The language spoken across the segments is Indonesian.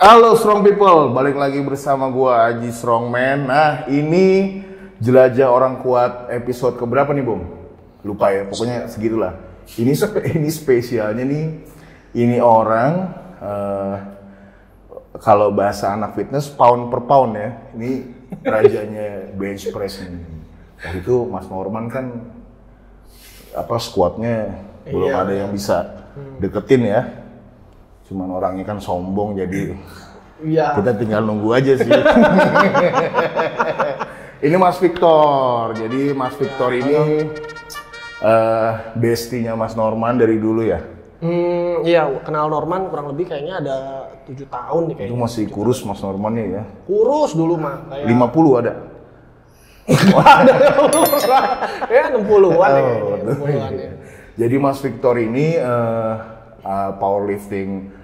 Halo Strong People, balik lagi bersama gua Aji Strongman. Nah, ini Jelajah Orang Kuat episode keberapa nih, Bung? Lupa ya, pokoknya segitulah. Ini spesialnya nih, ini orang kalau bahasa anak fitness pound per pound ya. Ini rajanya bench press nih. Waktu itu Mas Norman kan squatnya belum ada yang bisa deketin ya. Cuman orangnya kan sombong, jadi kita tinggal nunggu aja sih. Ini Mas Victor. Jadi Mas Victor ini bestinya Mas Norman dari dulu ya? Iya, kenal Norman kurang lebih kayaknya ada 7 tahun nih kayaknya. Itu masih kurus Mas Normannya ya? Kurus dulu mah. Kayak 50 ada? ada kurus lah. Ya 60-an ya kayaknya. 60-an ya. Jadi Mas Victor ini powerlifting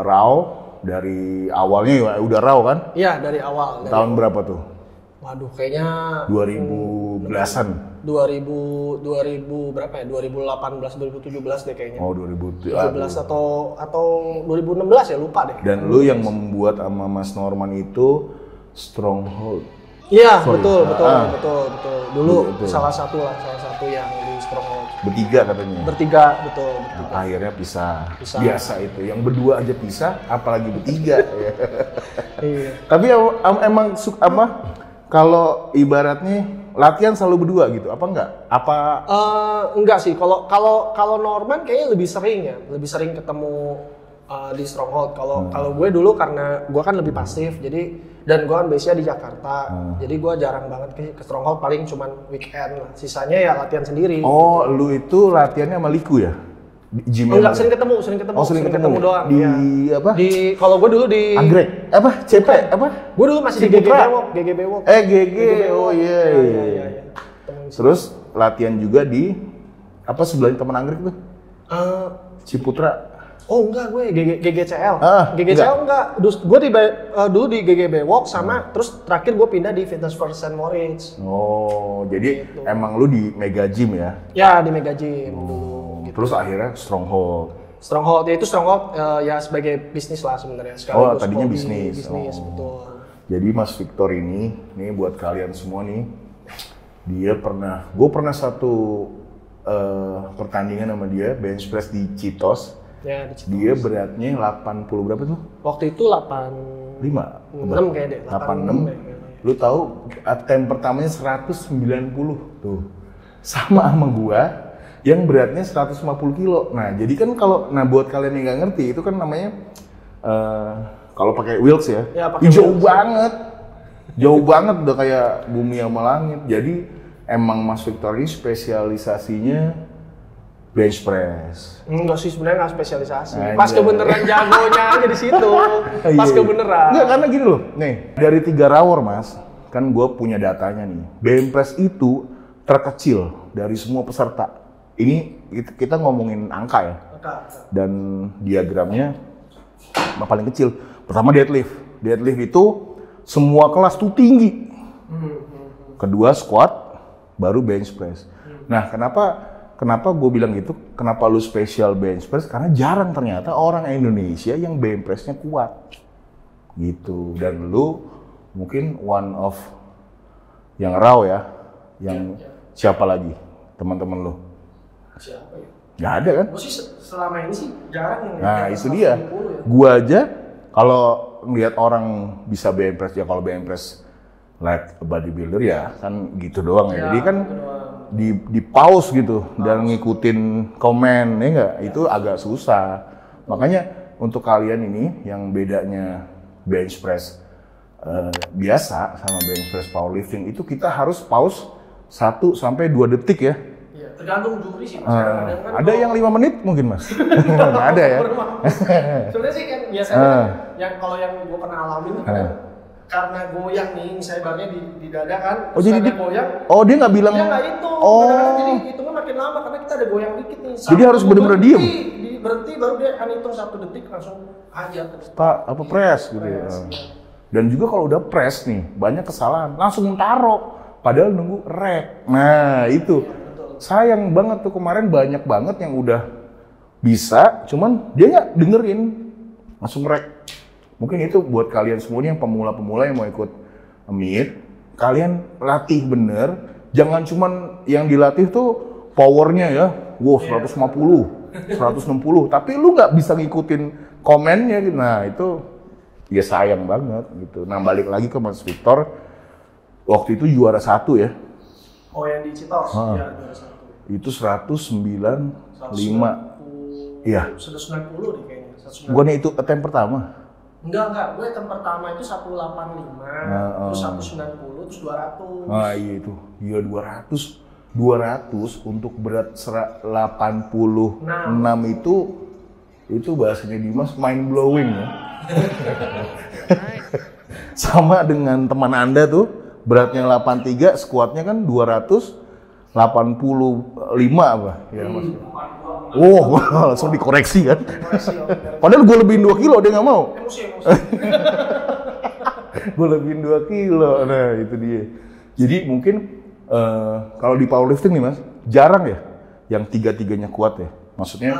raw dari awalnya ya udah raw kan? Iya, dari awal. Tahun berapa tuh? Waduh, kayaknya 2010-an. 2000 berapa ya? 2018 2017 deh kayaknya. Oh, 2017 atau 2016 ya, lupa deh. Dan lu yang membuat sama Mas Norman itu Stronghold. Iya, betul. Dulu salah satu yang di Stronghold. Bertiga katanya. Bertiga, betul. Akhirnya pisah. Biasa itu. Yang berdua aja pisah, apalagi bertiga. Iya. Tapi emang kalau ibaratnya latihan selalu berdua gitu, apa enggak? Enggak sih. Kalau Norman kayaknya lebih sering ketemu di Stronghold. Kalau gue dulu karena gue kan lebih pasif, dan gue kan base-nya di Jakarta, jadi gue jarang banget ke Stronghold, paling cuman weekend lah. Sisanya ya latihan sendiri. Oh, gitu. Lu itu latihannya sama Liku ya? Gym enggak, sering ketemu doang. Di ya. apa? Kalau gue dulu di Anggrek. CP apa? Gue dulu masih di GG Bewok. GG. Oh iya. Terus latihan juga di sebelahnya teman Anggrek tuh? Ciputra. Oh enggak, gue GGCL. GGCL enggak. Gue dulu di GG Bewok sama terus terakhir gue pindah di Fitness First St. Moritz. Oh, jadi gitu. Emang lu di Mega Gym ya? Ya, di Mega Gym dulu. Gitu. Terus akhirnya Stronghold. Stronghold ya sebagai bisnis lah sebenarnya. Tadinya bisnis. Betul. Jadi Mas Victor ini buat kalian semua nih, gue pernah satu pertandingan sama dia, bench press di Citos. Ya, dia beratnya 80 berapa tuh? Waktu itu 86 kayaknya deh. 86. Lu tahu attempt pertamanya 190 tuh. Sama gua yang beratnya 150 kilo. Nah, jadi kan buat kalian yang nggak ngerti itu kan namanya kalau pakai wheels ya jauh banget. Jauh banget udah kayak bumi sama langit. Jadi emang Mas Victor ini spesialisasinya bench press. Enggak sih, sebenarnya nggak spesialisasi. Pas kebeneran jagonya aja di situ. Pas kebeneran. Enggak, karena gini loh. Nih, dari 3 rower Mas, kan gue punya datanya nih. Bench press itu terkecil dari semua peserta. Ini kita ngomongin angka ya. Dan diagramnya paling kecil. Pertama deadlift. Deadlift itu semua kelas tuh tinggi. Kedua squat, baru bench press. Nah, Kenapa gue bilang gitu? Kenapa lu spesial bench press? Karena jarang ternyata orang Indonesia yang bench press-nya kuat. Gitu. Dan lu mungkin one of yang raw ya. Yang siapa lagi? Teman-teman lu? Siapa ya? Gak ada kan? Gue sih selama ini sih jarang. Nah itu dia. Gue aja kalau ngeliat orang bisa bench press, ya kalau bench press like bodybuilder ya kan gitu doang ya. Jadi kan di pause gitu dan ngikutin komen ya enggak, itu agak susah. Makanya untuk kalian ini yang bedanya bench press biasa sama bench press powerlifting itu kita harus pause 1 sampai 2 detik ya. Iya, tergantung juri sih. Ada yang 5 menit mungkin Mas. Nggak ada ya. Sebenarnya sih kan biasanya yang kalau yang gue pernah alamin itu karena goyang nih, misalnya barnya di dada kan, jadi goyang. Oh, dia nggak bilang. Dia nggak hitung. Kadang-kadang jadi hitungnya makin lama karena kita ada goyang dikit nih. Jadi harus benar-benar diem. Berhenti baru dia akan hitung 1 detik langsung aja. Press gitu ya. Dan juga kalau udah press nih, banyak kesalahan. Langsung taruh, padahal nunggu rek. Nah itu. Sayang banget tuh kemarin banyak banget yang udah bisa, cuman dia nggak dengerin. Langsung rek. Mungkin itu buat kalian semuanya yang pemula-pemula yang mau ikut meet, kalian latih bener, jangan cuman yang dilatih tuh powernya ya, wow 150, 160, tapi lu nggak bisa ngikutin komennya gitu. Nah itu ya sayang banget gitu. Nah balik lagi ke Mas Victor, waktu itu juara 1 ya. Oh yang di Citos, ya juara 1. Itu 195. Iya. Sudah 90 deh kayaknya. Bukannya itu attempt pertama? Enggak. Gue attempt pertama itu 185, terus 190, terus 200. Ah iya itu. Iya 200 untuk berat 86 itu bahasanya Dimas mind blowing ya. Sama dengan teman Anda tuh, beratnya 83, squatnya kan 285 apa ya Mas? Oh, langsung dikoreksi kan? Padahal gue lebihin 2 kilo, dia nggak mau. Emosi. Gue lebihin 2 kilo, nah itu dia. Jadi mungkin kalau di powerlifting nih Mas, jarang ya yang tiga-tiganya kuat ya? Maksudnya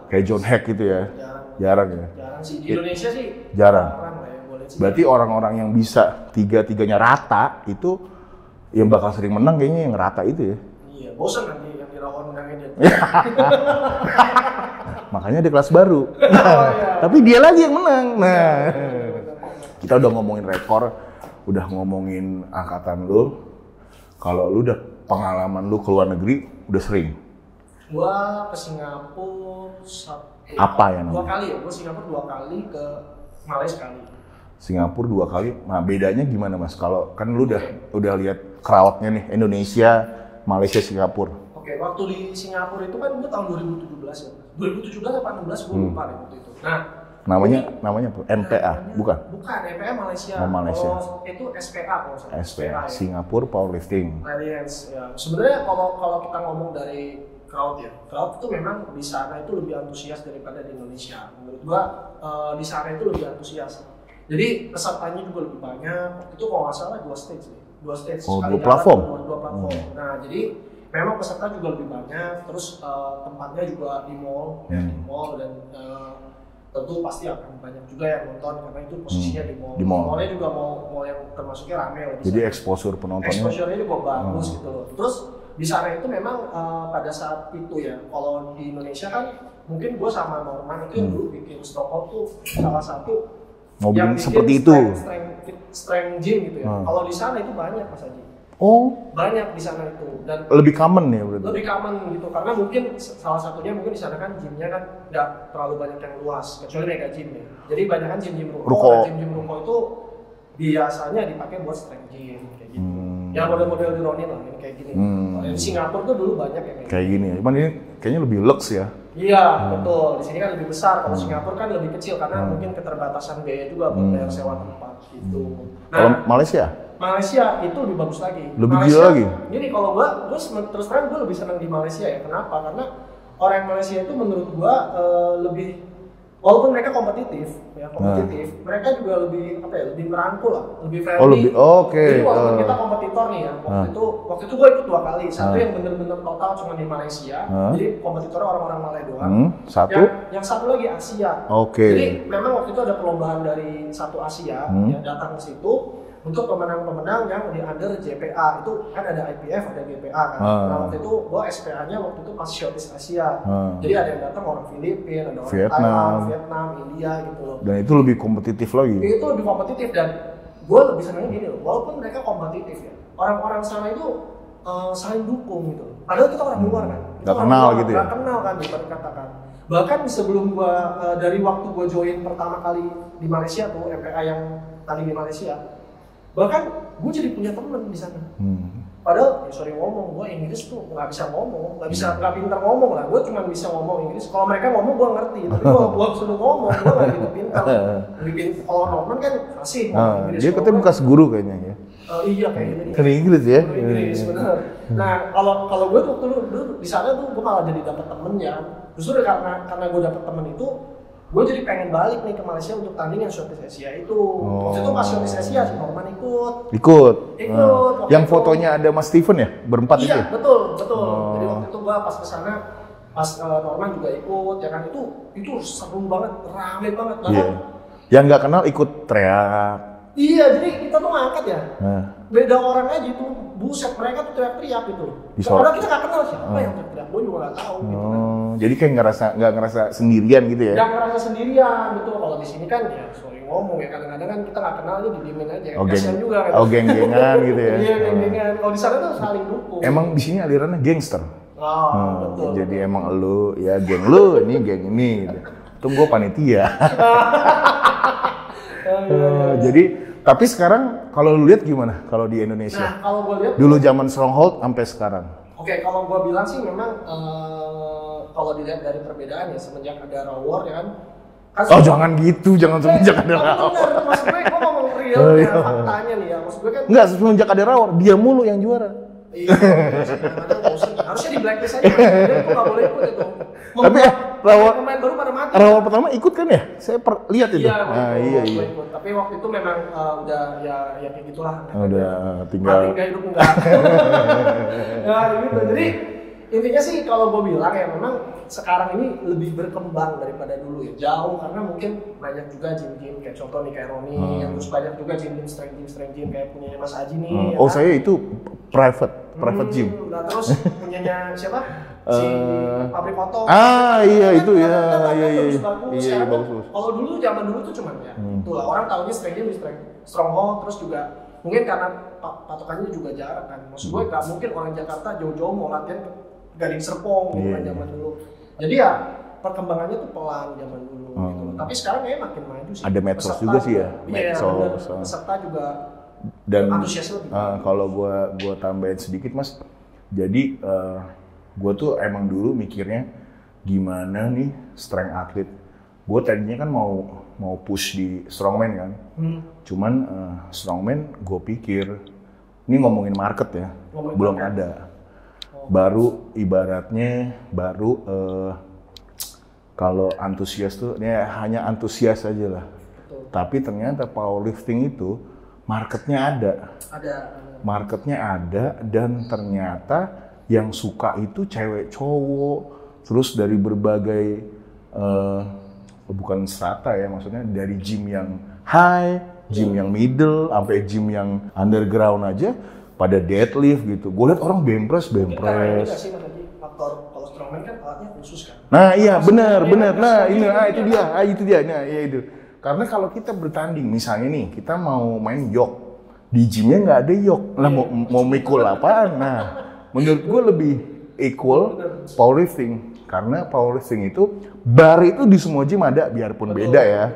kayak John Hack gitu ya? Jarang ya? Jarang sih, di Indonesia sih jarang lah ya, boleh sih. Berarti orang-orang yang bisa tiga-tiganya rata itu yang bakal sering menang kayaknya yang rata itu ya? Iya, bosan nanti yang dilawan menangnya dia. Makanya ada kelas baru. Tapi dia lagi yang menang. Nah, kita udah ngomongin rekor, udah ngomongin angkatan lu. Kalau lu udah pengalaman lu ke luar negeri udah sering. Gua ke Singapura Apa ya namanya? 2 kali ya, gua Singapura 2 kali, ke Malaysia sekali. Singapura 2 kali. Nah, bedanya gimana Mas? Kalau kan lu udah lihat crowd-nya nih, Indonesia, Malaysia, Singapura. Oke, waktu di Singapura itu kan gua tahun 2017 ya. 2017 atau 2016 gua lupa deh waktu itu. Nah, namanya apa? MPA, bukan? Bukan, MPA Malaysia. Oh, Malaysia. Oh, itu SPA kalau salah. SPA, ya. Singapura Powerlifting. Alliance ya. Sebenarnya kalau kita ngomong dari crowd ya, crowd itu memang di sana itu lebih antusias daripada di Indonesia. Menurut gua di sana itu lebih antusias. Jadi pesertanya juga lebih banyak. Waktu itu kalau nggak salah 2 stage nih. 2 stage. Oh, sekali 2 platform. Dua platform. Nah, jadi memang peserta juga lebih banyak. Terus tempatnya juga di mall, ya, di mall dan tentu pasti akan banyak juga yang nonton karena itu posisinya di mall. Di mall. Mallnya juga mall yang termasuknya ramai. Jadi exposure penontonnya. Exposure-nya juga bagus gitu loh. Terus di sana itu memang pada saat itu ya, kalau di Indonesia kan mungkin gue sama Norman itu yang dulu bikin Stockholm tuh salah satu mau yang bikin seperti itu. Strength gym gitu ya. Kalau di sana itu banyak Mas Haji. Oh, banyak di sana itu dan lebih common ya berarti. Lebih common gitu karena mungkin salah satunya mungkin di sana kan gymnya kan nggak terlalu banyak yang luas kecuali mega gym ya. Jadi banyak kan gym ruko. Gym ruko itu biasanya dipakai buat strength gym kayak gitu. Ya model-model di Ronin lah ini kayak gini. Di Singapura tuh dulu banyak yang kayak gini. Cuman ini kayaknya lebih lux ya. Iya, betul. Di sini kan lebih besar. Kalau Singapura kan lebih kecil karena mungkin keterbatasan biaya juga buat bayar sewa tempat gitu. Nah, kalau Malaysia? Malaysia itu lebih bagus lagi. Lebih Malaysia, gila lagi. Jadi kalau gua terus terang gua lebih senang di Malaysia ya. Kenapa? Karena orang Malaysia itu menurut gua lebih, walaupun mereka kompetitif, mereka juga lebih lebih merangkul lah, lebih friendly. Oh, lebih oke. Jadi walaupun kita kompetitor nih ya, waktu itu gua ikut 2 kali. Satu yang bener-bener total cuma di Malaysia, jadi kompetitornya orang-orang Malay doang. Satu? Yang satu lagi Asia. Oke. Jadi memang waktu itu ada perlombaan dari satu Asia yang datang ke situ untuk pemenang-pemenang yang di under JPA. Itu kan ada IPF, ada GPA kan. Nah waktu itu gua SPA-nya waktu itu pas Showcase Asia. Jadi ada yang datang orang Filipina, ada orang Thailand, Vietnam, India gitu loh. Dan itu lebih kompetitif lagi. Itu lebih kompetitif dan gua lebih senangnya gini loh. Walaupun mereka kompetitif ya, orang-orang sana itu saling dukung gitu. Padahal kita orang luar kan. Gak kenal gitu ya. Gak kenal kan dikatakan. Bahkan sebelum gua dari waktu gua join pertama kali di Malaysia tuh MPA yang tadi di Malaysia. Bahkan gue jadi punya temen di sana. Padahal ya sorry ngomong, gue Inggris tuh nggak bisa ngomong, nggak pintar ngomong lah. Gue cuma bisa ngomong Inggris. Kalau mereka ngomong gue ngerti, tapi kalau gue suruh ngomong gue nggak gitu pintar. Kalau Norman kan fasih ngomong Inggris. Dia katanya bekas guru kayaknya ya. Iya kayak gitu. Kan Inggris ya. Inggris benar. Nah kalau gue tuh dulu di sana tuh gue malah jadi dapat temennya. Justru karena gue dapat temen itu, gue jadi pengen balik nih ke Malaysia untuk tanding yang Showcase Asia itu. Waktu itu pas Showcase Asia si Norman ikut. Yang fotonya ada Mas Steven ya, berempat itu. Iya, betul. Jadi waktu itu gua pas kesana, pas Norman juga ikut, ya kan itu seru banget, rame banget. Bahkan Yang nggak kenal ikut teriak. Iya, jadi kita tuh ngangkat ya. Beda orang aja itu, buset mereka tuh teriak-teriak gitu. Karena kita nggak kenal siapa yang teriak, gue juga nggak tahu. Gitu kan. Jadi kayak nggak ngerasa sendirian gitu ya? Nggak ngerasa sendirian, betul. Kalau di sini kan ya sorry ngomong ya, kadang-kadang kan kita nggak kenal aja didiemin aja. Kasian juga. Gitu. Oh geng-gengan gitu ya? Iya geng-gengan. Kalau di sana tuh saling dukung. Emang di sini alirannya gangster. Betul. Jadi emang lu ya geng lu, ini geng ini. Gitu. Itu gue panitia. Jadi tapi sekarang kalau lu lihat gimana kalau di Indonesia? Nah, kalau gue lihat dulu zaman Stronghold sampai sekarang. Oke, kalau gue bilang sih memang kalau dilihat dari perbedaan ya semenjak ada Raw War ya kan. Jangan gitu, jangan semenjak ada Raw War. Bener, maksud gue ngomong real ya faktanya nih ya. Maksud gue kan enggak, semenjak ada Raw War dia mulu yang juara. Iya, harusnya di blacklist aja. Dia nggak boleh ikut itu. Tapi pemain baru pada mati. Raw War pertama ikut kan ya? Saya lihat itu. Iya. Ikut. Tapi waktu itu memang udah ya kayak gitulah. Udah tinggal. Tinggal hidup enggak. Ya gitu. Jadi intinya sih kalau gue bilang ya memang sekarang ini lebih berkembang daripada dulu ya, jauh, karena mungkin banyak juga gym-gym kayak contoh nih kayak Roni, yang terus banyak juga gym-gym strength gym kayak punya Mas Aji nih. Ya kan? Saya itu private gym. Nah terus punyanya siapa? Si pabrik foto. Iya itu ya. Iya bagus. Kalau dulu zaman dulu tuh cuman ya itulah orang tahunya strength gym di Stronghold, terus juga mungkin karena patokannya juga jarak kan. Maksud gue nggak mungkin orang Jakarta jauh-jauh mau latihan Gading Serpong gitu kan zaman dulu. Jadi ya perkembangannya tuh pelan zaman dulu gitu. Tapi sekarang kayaknya makin maju sih. Ada medsos juga sih ya. Medsos. Peserta juga dan antusias lebih. Kalau gua tambahin sedikit Mas. Jadi gua tuh emang dulu mikirnya gimana nih strength atlet. Gua tadinya kan mau push di strongman kan. Cuman strongman gua pikir ini ngomongin market ya. Belum ada. Baru ibaratnya kalau antusias tuh ya hanya antusias aja lah. Betul. Tapi ternyata powerlifting itu marketnya ada. Marketnya ada dan ternyata yang suka itu cewek cowok, terus dari berbagai bukan strata ya, maksudnya dari gym yang high, gym yang middle, sampai gym yang underground aja. Pada deadlift gitu, gue liat orang bench press. Ini nggak sih Mas Haji, faktor kalau strongman kan alatnya khusus kan? Nah iya benar. Nah itu dia. Nah iya itu. Karena kalau kita bertanding, misalnya nih kita mau main yoke, di gymnya nggak ada yoke, lah mau mikul apaan? Nah menurut gue lebih equal powerlifting, karena powerlifting itu bar itu di semua gym ada, biarpun beda ya.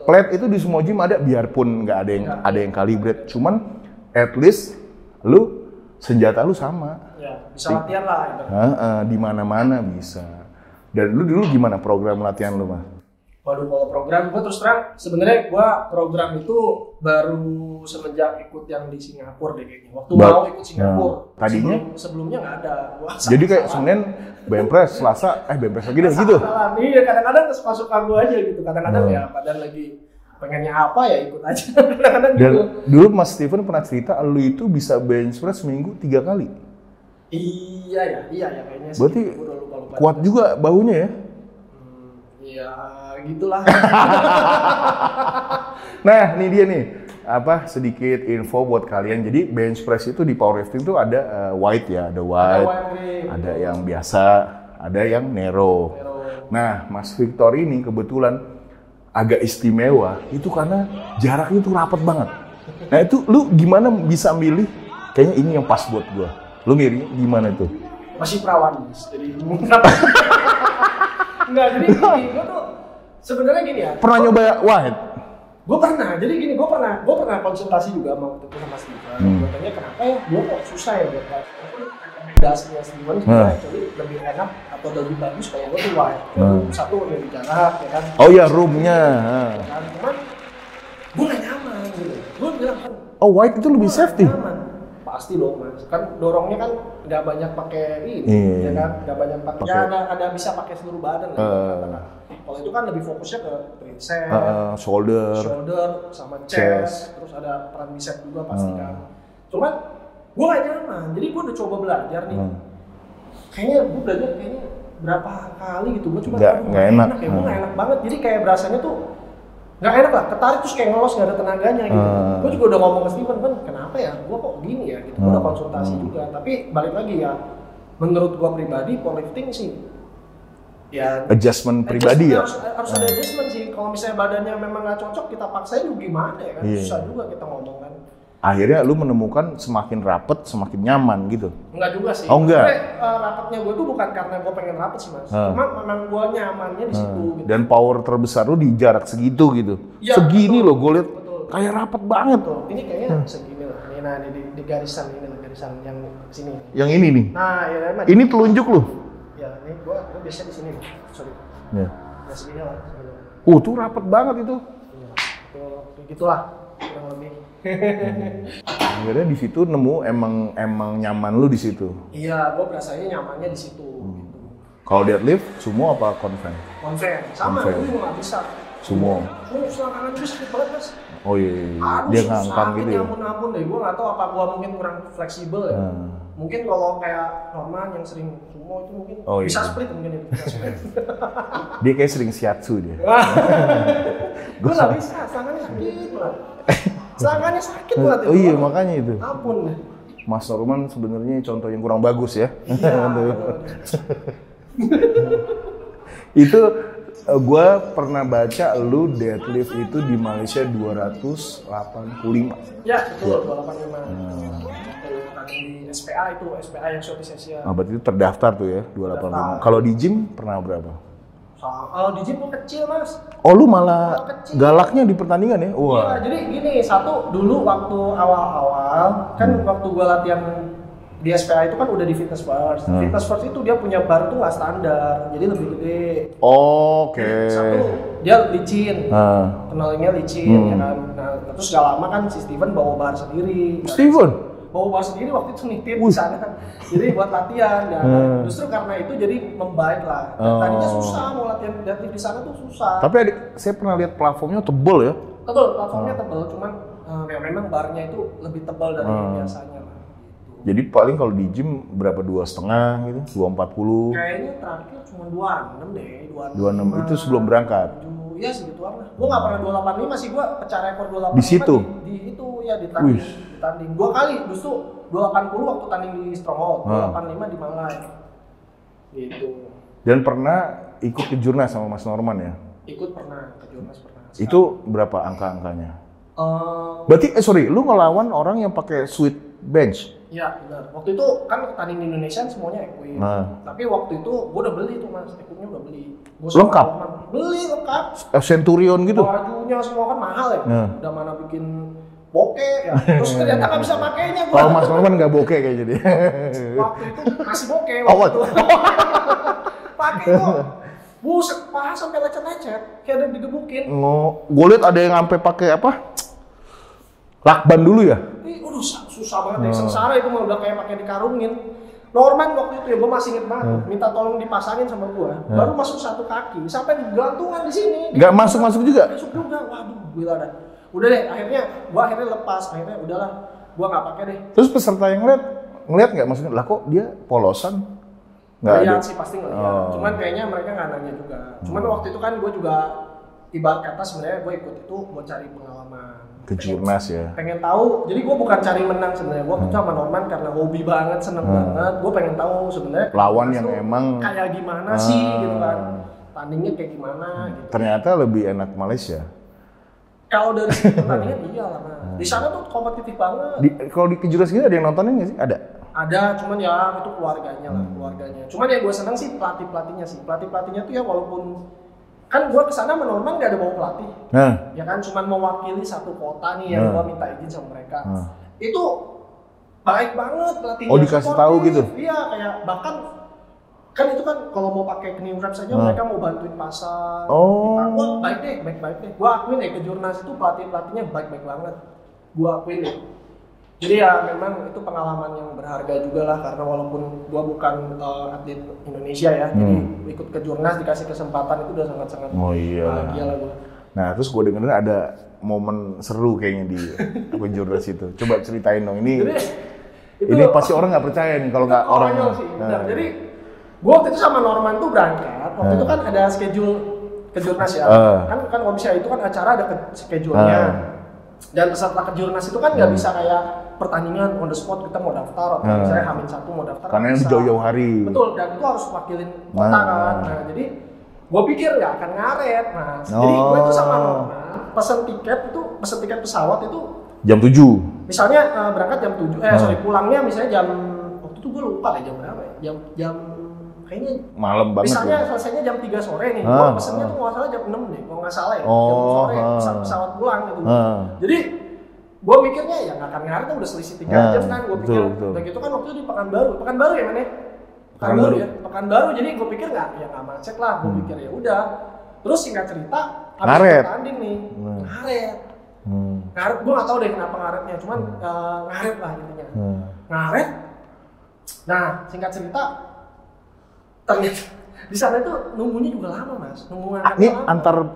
Plate itu di semua gym ada, biarpun nggak ada yang calibrate, cuman at least lu senjata lu sama. Ya, bisa latihan lah. Di mana-mana bisa. Dan lu dulu gimana program latihan lu, Mas? Waduh, kalau program gue terus terang sebenarnya gue program itu baru semenjak ikut yang di Singapura deh kayaknya. Waktu mau ikut Singapura. Tadinya sebelumnya nggak ada. Jadi kayak Senin bench press, Selasa bench press lagi deh gitu. Iya, kadang-kadang suka gue aja gitu. Kadang-kadang ya badan lagi pengennya apa ya ikut aja. Kadang-kadang dan gitu. Dulu Mas Steven pernah cerita lu itu bisa bench press seminggu 3 kali. Iya kayaknya sih. Berarti kuat juga bahunya ya? Iya gitulah. Nah ini dia nih, sedikit info buat kalian. Jadi bench press itu di powerlifting tuh ada wide ya, ada yang biasa, ada yang narrow. Nah Mas Victor ini kebetulan agak istimewa itu karena jaraknya tuh rapat banget. Nah itu lu gimana bisa milih? Kayaknya ini yang pas buat gua. Lu milih gimana tuh? Masih perawan, jadi enggak, jadi gini, gua tuh sebenarnya gini ya. Pernah nyoba wide? Gua pernah. Jadi gini, gua pernah konsultasi juga sama Steven. Katanya kenapa ya? Dia kok susah ya buat rekomendasinya Steven sebenarnya actually lebih enak atau lebih bagus kalau gue tuh wide. Satu lebih jarak ya kan. Oh ya roomnya. Cuman gue gak nyaman gitu. Gue bilang kan. Oh wide itu lebih safety. Nyaman. Pasti dong Mas. Kan dorongnya kan nggak banyak pakai ini, ya kan? Nggak banyak pakai. Ya ada bisa pakai seluruh badan. Kalau itu kan lebih fokusnya ke tricep, shoulder sama chest, terus ada peran bicep juga pasti kan. Cuman gue gak nyaman, jadi gue udah coba belajar nih. Kayaknya gue belajar berapa kali gitu, gue cuma nggak enak. Gue gak enak banget, jadi kayak berasanya tuh nggak enak lah, ketarik terus kayak ngelos nggak ada tenaganya gitu. Gue juga udah ngomong ke Steven, Ben, kenapa ya? Gue kok gini ya? Gitu. Gue udah konsultasi juga, tapi balik lagi ya, menurut gue pribadi powerlifting sih, ya adjustment pribadi ya. Harus ada adjustment sih. Kalau misalnya badannya memang nggak cocok, kita paksain juga gimana ya kan? Susah juga kita ngomong kan. Akhirnya lu menemukan semakin rapet, semakin nyaman gitu? Enggak juga sih. Oh enggak? Rapetnya gue tuh bukan karena gue pengen rapet sih mas. Cuma memang gue nyamannya di situ. Gitu. Dan power terbesar lu di jarak segitu gitu? Ya, segini loh, gue liat kayak rapet banget. Betul. Ini kayaknya segini lah. Ini nah di garisan ini lah, garisan yang sini. Yang ini nih? Nah ya emang. Ini telunjuk lu? Ya ini gue biasa di sini. Sorry. Ya. Nah segini lah. Tuh rapet banget itu. Iya. Tuh gitulah kurang lebih. Akhirnya di situ nemu emang nyaman lu di situ. Iya, gue berasanya nyamannya di situ. Gitu. Kalau deadlift, sumo apa konven? Konven, sama. Gue juga nggak bisa. Sumo. Selang kanan gue sakit banget mas. Oh iya. Dia ngangkang gitu ya. Ampun deh, gue nggak tahu apa gue mungkin kurang fleksibel ya. Mungkin kalau kayak Norman yang sering sumo itu mungkin bisa split mungkin itu. Bisa split. Dia kayak sering shiatsu dia. Gue nggak bisa, tangannya sakit banget. Tangannya sakit banget. Oh iya makanya itu. Ampun. Mas Norman sebenarnya contoh yang kurang bagus ya. Iya. Itu gue pernah baca lu deadlift itu di Malaysia 285. Ya betul, 285. Di SPA itu, SPA yang Southeast Asia. Berarti itu terdaftar tuh ya, 285. Kalau di gym pernah berapa? Di gym gue kecil mas. Oh lu malah galaknya di pertandingan ya? Wah. Iya, jadi gini, satu dulu waktu awal-awal kan waktu gue latihan di SPA itu kan udah di Fitness First. Fitness First itu dia punya bar tuh nggak standar, jadi lebih gede. Oke. Satu dia licin, kenalnya licin ya kan. Nah, terus gak lama kan si Steven bawa bar sendiri. Steven? Bawa bar sendiri waktu itu nitip di sana, jadi buat latihan. Dan justru karena itu jadi membaik lah. Tadinya susah mau latihan deadlift di sana tuh susah. Tapi adik, saya pernah lihat platformnya tebel ya? Betul, platformnya tebel, cuman ya memang barnya itu lebih tebal dari biasanya lah. Gitu. Jadi paling kalau di gym berapa 2,5 gitu, 240? Kayaknya terakhir cuma 26 deh, 26 itu sebelum berangkat. Iya segituan lah. Gua nggak pernah 285 sih, gua pecah rekor 285 di situ. Di itu ya di tanding. 2 kali justru 280 waktu tanding di Stronghold, 285 di Malai. Gitu. Dan pernah ikut ke Jurnas sama Mas Norman ya? Ikut pernah, ke Jurnas pernah. Itu berapa angka-angkanya? Berarti sorry, lu ngelawan orang yang pakai sweet bench? Iya benar. Waktu itu kan tanding di Indonesia semuanya equip. Tapi waktu itu gua udah beli tuh mas, equipnya udah beli. Lengkap? Beli lengkap. Centurion gitu? Bajunya semua kan mahal ya. Udah mana bikin bokeh ya. Terus ternyata nggak bisa pakainya gua. Kalau Mas Norman nggak bokeh kayak jadi. Waktu itu masih bokeh. Waktu itu. Pakai tuh. Buset, paha sampai lecet-lecet. Kayak ada yang digebukin. Gue liat ada yang sampai pakai apa? Lakban dulu ya? Udah susah banget ya, sengsara itu mah udah kayak pakai dikarungin. Norman waktu itu ya, gue masih inget banget, minta tolong dipasangin sama gue, baru masuk satu kaki, sampai gelantungan di sini. Nggak masuk juga? Masuk juga, waduh gila dah. Udah deh, gue akhirnya lepas, udahlah, gue nggak pakai deh. Terus peserta yang ngeliat nggak maksudnya, lah kok dia polosan? Ngeliat sih pasti ngeliat, cuman kayaknya mereka nggak nanya juga. Cuman waktu itu kan gue juga ibarat kata sebenarnya gue ikut itu buat cari pengalaman. Ke Jurnas ya? Pengen tahu, jadi gue bukan cari menang sebenarnya, gue sama Norman karena hobi banget, seneng banget. Gue pengen tahu sebenarnya lawan yang emang kayak gimana sih gitu kan, tandingnya kayak gimana gitu. Ternyata lebih enak Malaysia. Kalau dari pertandingan iya lah, di sana tuh kompetitif banget. Kalau di Jurnas gitu ada yang nontonin nggak sih? Ada, cuman ya itu keluarganya lah, keluarganya. Cuman ya gue seneng sih pelatihnya sih, pelatihnya tuh ya walaupun kan gue kesana sama Norman gak ada bawa pelatih, ya kan cuman mewakili satu kota nih yang gue minta izin sama mereka. Itu baik banget pelatihnya. Oh dikasih tahu gitu? Iya kayak bahkan kan itu kan kalau mau pakai knee wrap saja mereka mau bantuin pasang. Wah baik deh. Gue akuin deh ke Jurnas itu pelatihnya baik banget. Gue akuin deh. Jadi ya memang itu pengalaman yang berharga juga lah, karena walaupun gua bukan atlet Indonesia ya, jadi ikut ke Jurnas dikasih kesempatan itu udah sangat-sangat bahagia lah gua. Nah terus gua dengerin ada momen seru kayaknya di Jurnas itu. Coba ceritain dong, ini pasti orang nggak percaya nih kalau nggak orang. Sih, jadi gua waktu itu sama Norman tuh berangkat, waktu itu kan ada schedule kejurnas ya. Kan kalau misalnya itu kan acara ada schedule-nya. Dan peserta kejurnas itu kan nggak bisa kayak pertandingan on the spot kita mau daftar atau misalnya H-1 mau daftar. Karena yang jauh-jauh hari. Betul, dan itu harus wakilin kota kan. Nah, jadi gue pikir nggak akan ngaret, Mas. Jadi gue itu sama Norma, pesen tiket pesawat itu jam 7. Misalnya berangkat jam 7, pulangnya misalnya jam, waktu itu gue lupa ya jam berapa ya, jam kayaknya malam banget. Misalnya ya? selesainya jam 3 sore nih, gue pesennya tuh nggak salah jam 6 deh, kalau nggak salah ya, jam 6 sore pesawat pulang gitu. Jadi gue mikirnya ya nggak akan ngaret, udah selisih 3 jam kan, gue pikir. Dan gitu kan waktu itu di Pekanbaru ya mana? Pekanbaru, jadi gue pikir nggak macet lah, gue pikir ya udah. Terus singkat cerita, habis bertanding nih, ngaret, gue nggak tahu deh kenapa ngaretnya, cuman ngaret lah intinya, ngaret. Nah singkat cerita, ternyata di sana itu nunggunya juga lama, Mas. Ini antar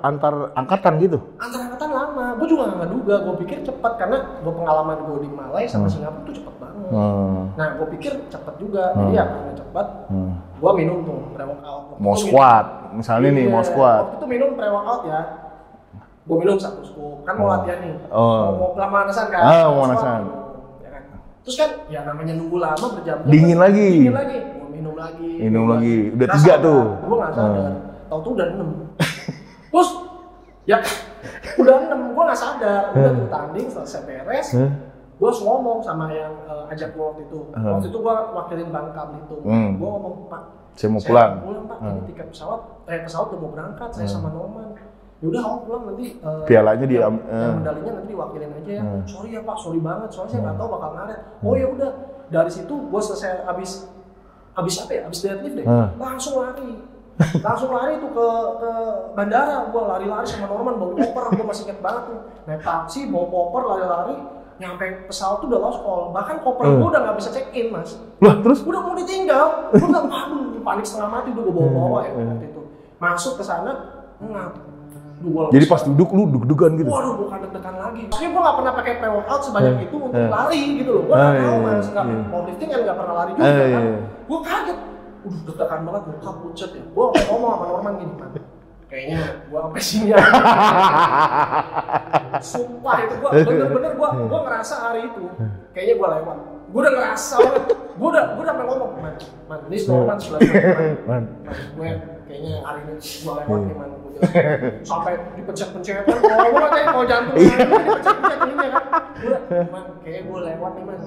angkatan gitu? Antar angkatan lama, gue juga nggak ngeduga, gue pikir cepat karena gue pengalaman gue di Malai sama Singapura tuh cepet banget. Nah gue pikir cepet juga, jadi ya karena cepet, gue minum tuh pre-workout. Mau squat, misalnya nih mau squat. Waktu itu minum pre-workout ya, gue minum 1 scoop, kan mau latihan nih, mau pemanasan kan? Mau pemanasan. Ya kan? Terus kan, ya namanya nunggu lama berjam-jam. Dingin lagi. Gue minum lagi. Udah 3 tuh. Gue nggak sadar, tau-tau udah 6. Terus, ya udah 6, gue nggak sadar. Udah tuh tanding selesai beres, gue harus ngomong sama yang ajak gue waktu itu. Waktu itu gue wakilin Bangka Belitung. Gue ngomong, Pak, saya mau pulang Pak, ini tiket pesawat udah mau berangkat, saya sama Norman. Yaudah kamu pulang nanti pialanya yang medalinya nanti diwakilin aja ya. Sorry ya Pak, sorry banget, soalnya saya nggak tahu bakal ngaret. Oh ya udah, dari situ gue selesai habis deadlift deh, langsung lari tuh ke bandara. Gue lari-lari sama Norman bawa koper, gue masih inget banget tuh, naik taksi bawa koper lari-lari, nyampe pesawat tuh udah lost call, bahkan koper gue udah nggak bisa check in, Mas. Lah terus? Udah mau ditinggal, gue udah panik setengah mati, udah gue bawa ya waktu itu. Masuk ke sana, jadi pas duduk lu deg-degan gitu? Waduh, bukan deg-degan lagi. Maksudnya gue gak pernah pakai pre-workout sebanyak itu untuk lari gitu loh. Gue gak tahu, Mas, powerlifting kan gak pernah lari juga kan. Gue kaget, deg-degan banget, gue pucet ya. Gue ngomong sama Norman gini, Man, kayaknya gue sampai sini ya. Sumpah itu, bener-bener gue ngerasa hari itu kayaknya gue lewat. Gue udah ngerasa banget, gue udah sampai ngomong, Man, ini Norman sebelah gue, Man, gue kayaknya hari ini gue lewat nih, Man. Sampai dipencet-pencet kan, kalau jantung dipencet-pencet ini kan. Man, kayaknya gue lewat nih, Man.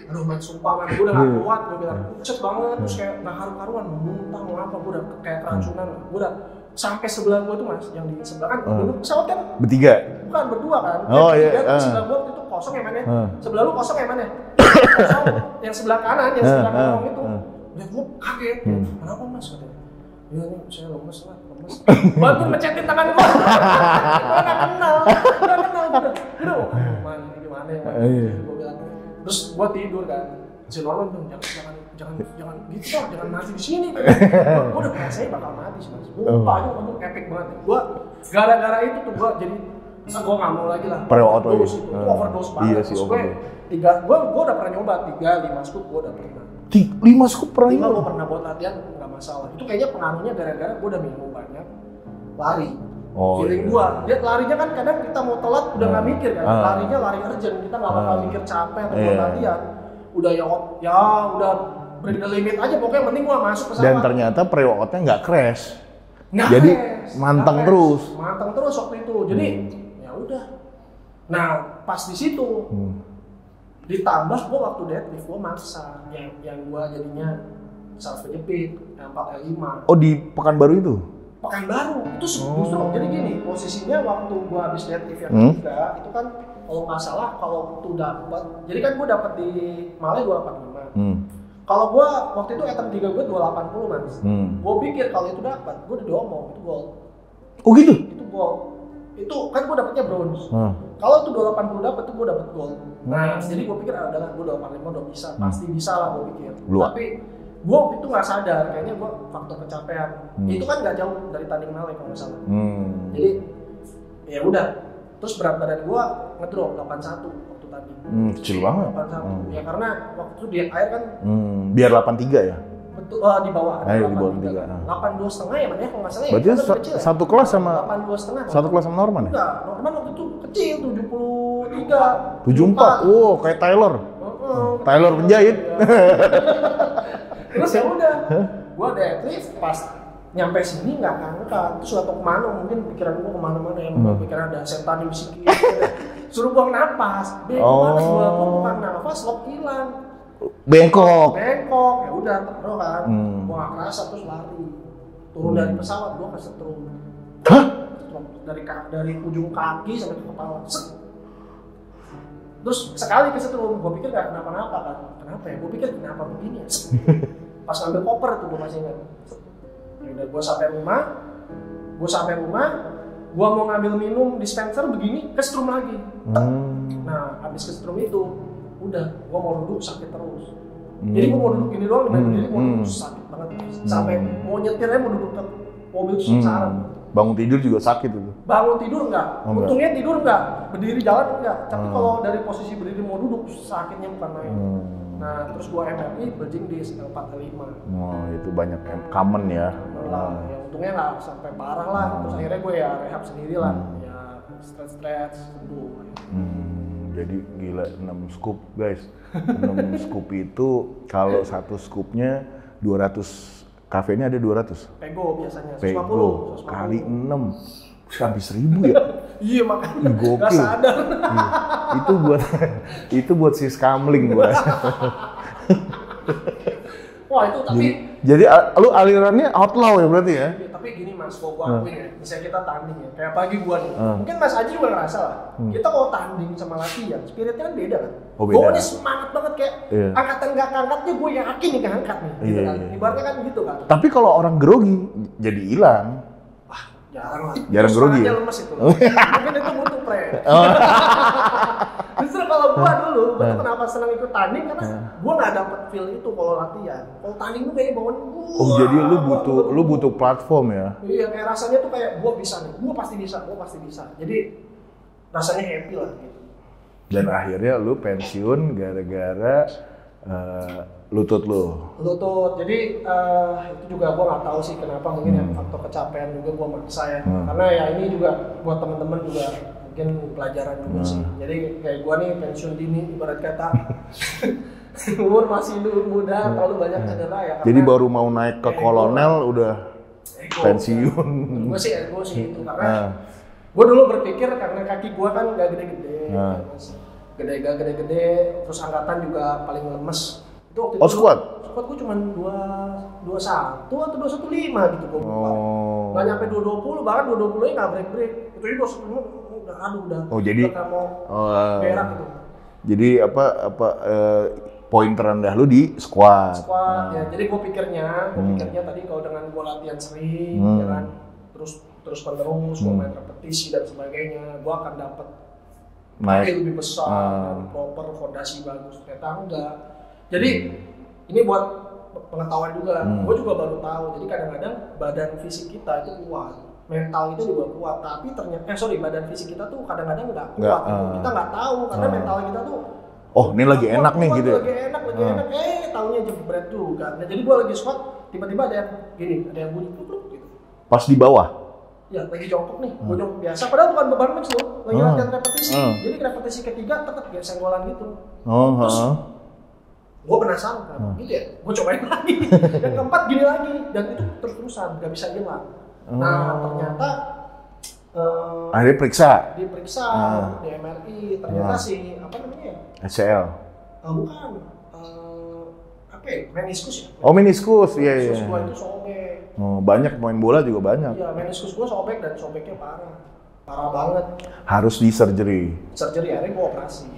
Aduh, Man, sumpah, Man, gue udah gak kuat, gue bilang pucet banget, terus kayak gak karu-karuan, muntah, mau apa, gue udah kayak keracunan, gue udah sampai sebelah gue tuh, Mas, yang di sebelah kan, dulu pesawat kan bertiga? Bukan, berdua kan, sebelah gue waktu itu kosong ya, Man, ya. Sebelah lu kosong ya, Man, ya. Kosong, yang sebelah kanan, yang sebelah kanan itu, udah gue kaget, kenapa, Mas, katanya. Ya nih, saya lemes. Bantu mencetin tangan gua. Gua nggak kenal. Udah, Man, ini gimana ya, Man? Gua bilang. Terus gua tidur kan. Si Norman bilang, jangan gitu dong, jangan mati di sini. Gua udah rasanya bakal mati sih, Mas. Lupa aja, itu epic banget. Gua gara-gara itu tuh gua jadi, gua nggak mau lagi lah. Overdose itu overdose banget. Iya sih, overdose. Gua udah pernah nyoba 3-5 scoop, gua udah pernah. 5 scoop pernah? 5 gue pernah buat latihan, nggak masalah. Itu kayaknya pengaruhnya gara-gara gue udah minum banyak, lari. Feeling gue, dia larinya kan kadang kita mau telat udah nggak mikir kan, larinya lari urgent, kita nggak bakal mikir capek atau buat latihan. Udah ya udah break the limit aja, pokoknya penting gue masuk pesawat. Dan ternyata pre-workoutnya nggak crash. Jadi manteng terus. Manteng terus waktu itu, jadi ya udah. Nah pas di situ. Ditambah gue waktu deadlift gue maksa yang gue jadinya self kejepit yang 4L5. Oh di Pekanbaru itu? Pekanbaru itu justru jadi gini posisinya waktu gue habis deadlift yang ketiga itu kan kalau nggak salah kalau tuh dapat jadi kan gue dapat di Malai 285. Kalau gue waktu itu item 3 gue 280, Mas. Gue pikir kalau itu dapat gue udah diomong itu gold. Oh gitu? Itu gold. Itu kan gue dapetnya bronze. Kalau tuh 280 dapet tuh gue dapet gold. Nah, jadi gue pikir adalah gue 285 udah bisa, pasti bisa lah gue pikir. Tapi gue waktu itu nggak sadar, kayaknya gue faktor kecapean. Itu kan nggak jauh dari tanding Malai kalau nggak salah. Jadi ya udah. Terus berat badan gue ngedrop 81 waktu tadi. Kecil banget. 81. Ya karena waktu itu di air kan. Biar 83 ya? Betul, di bawah. Di bawah 82 setengah ya mana ya kalau nggak salah. Berarti satu kelas sama 82 setengah. Satu kelas sama Norman ya? Enggak, Norman waktu itu kecil 73. 74. Wow, kayak Taylor. Taylor penjahit. Terus ya udah, gua deadlift pas nyampe sini nggak angkat, terus nggak tahu kemana, mungkin pikiran gua kemana-mana ya, pikiran ada setan yang bisikin, suruh buang napas, banget gua bukan nafas, lock hilang, bengkok, ya udah taruh kan, gua nggak kerasa terus lari, turun dari pesawat gua kesetrum, dari ujung kaki sampai ke kepala, terus sekali kesetrum, gua pikir nggak kenapa-napa kan, kenapa ya, gua pikir kenapa begini ya, pas ngambil koper tuh gua masih ingat. Udah gue sampai rumah, gue mau ngambil minum dispenser begini, kesetrum lagi. Nah, habis kesetrum itu, udah, gue mau duduk sakit terus. Jadi gue mau duduk gini doang, jadi mau duduk sakit banget. Sampai mau nyetirnya mau duduk ke mobil sengsara. Bangun tidur juga sakit itu? Bangun tidur enggak, untungnya tidur enggak, berdiri jalan enggak. Tapi kalau dari posisi berdiri mau duduk, sakitnya bukan main. Nah, terus gua MRI bridging di L4-L5. Oh, itu banyak yang common ya. Ya untungnya nggak sampai parah lah. Terus akhirnya gue ya rehab sendiri lah. Ya stretch sembuh. Jadi gila 6 scoop guys. 6 scoop itu kalau satu scoopnya 200 kafeinnya ada 200. Pego biasanya. 150. Pego kali 6. Habis 1000 ya? Iya makanya. Gokil. Gak sadar. Itu buat si skamling gua. Wah itu tapi. Jadi lu alirannya outlaw ya berarti ya? Iya, tapi gini mas, kalau gua akuin ya, misalnya kita tanding ya, kayak pagi gua nih. Mungkin mas Aji juga ngerasa lah. Kita kalau tanding sama latihan, spiritnya kan beda kan. Oh beda. Gua semangat banget kayak angkatan gak keangkatnya gue yakin nih keangkat nih. Gitu kan. Ibaratnya kan gitu kan. Tapi kalau orang grogi jadi hilang. Jarang lah. Jarang grogi ya? Lemes itu. Mungkin itu butuh pre. Justru kalau gua dulu, gua tuh kenapa senang ikut tanding karena gua nggak dapet feel itu kalau latihan. Kalau tanding tuh kayaknya bawaan gua. Oh jadi lu butuh platform ya? Iya kayak rasanya tuh kayak gua bisa nih, gua pasti bisa. Jadi rasanya happy lah gitu. Dan akhirnya lu pensiun gara-gara lutut lu. Jadi itu juga gua nggak tahu sih kenapa, mungkin ya faktor kecapean juga gua maksa ya. Karena ya ini juga buat teman-teman juga mungkin pelajaran juga sih. Jadi kayak gua nih pensiun dini ibarat kata umur masih muda, terlalu banyak cedera ya. Jadi baru mau naik ke kolonel udah pensiun. Gua sih ego sih itu karena gua dulu berpikir karena kaki gua kan gak gede-gede. Gede-gede, terus angkatan juga paling lemes. Itu waktu itu squat gue cuma 21 atau 215 gitu gue lupa. Nggak nyampe 220, bahkan 220 nya nggak break. Itu juga udah. Oh jadi mau berak gitu. Jadi poin terendah lu di squat. Ya. Jadi gue pikirnya tadi kalau dengan gue latihan sering, ya kan, terus menerus, gue main repetisi dan sebagainya, gue akan dapat naik lebih besar, dan proper fondasi bagus. Ternyata enggak. Jadi ini buat pengetahuan juga. Gue juga baru tahu. Jadi kadang-kadang badan fisik kita itu kuat, mental itu juga kuat. Tapi ternyata badan fisik kita tuh kadang-kadang nggak kuat. Kita nggak tahu karena mental kita tuh. Oh ini lagi enak nih gitu. Lagi enak. Taunya jebret juga. Nah jadi gue lagi squat, tiba-tiba ada yang bunyi gitu. Pas di bawah. Ya lagi jongkok nih, gue jongkok biasa. Padahal bukan beban max loh, lagi latihan repetisi. Jadi repetisi ketiga tetap kayak senggolan gitu. Terus gue penasaran kan, gitu ya. Gue cobain lagi. Yang keempat gini lagi, dan itu terus-terusan, gak bisa hilang. Nah ternyata akhirnya diperiksa di MRI, ternyata si apa namanya? ACL. Bukan. Meniskus ya? Oh meniskus, iya. Meniskus gua itu sobek. Oh, banyak pemain bola juga banyak. Iya, meniskus gua sobek dan sobeknya parah banget. Harus di surgery. Akhirnya gua operasi.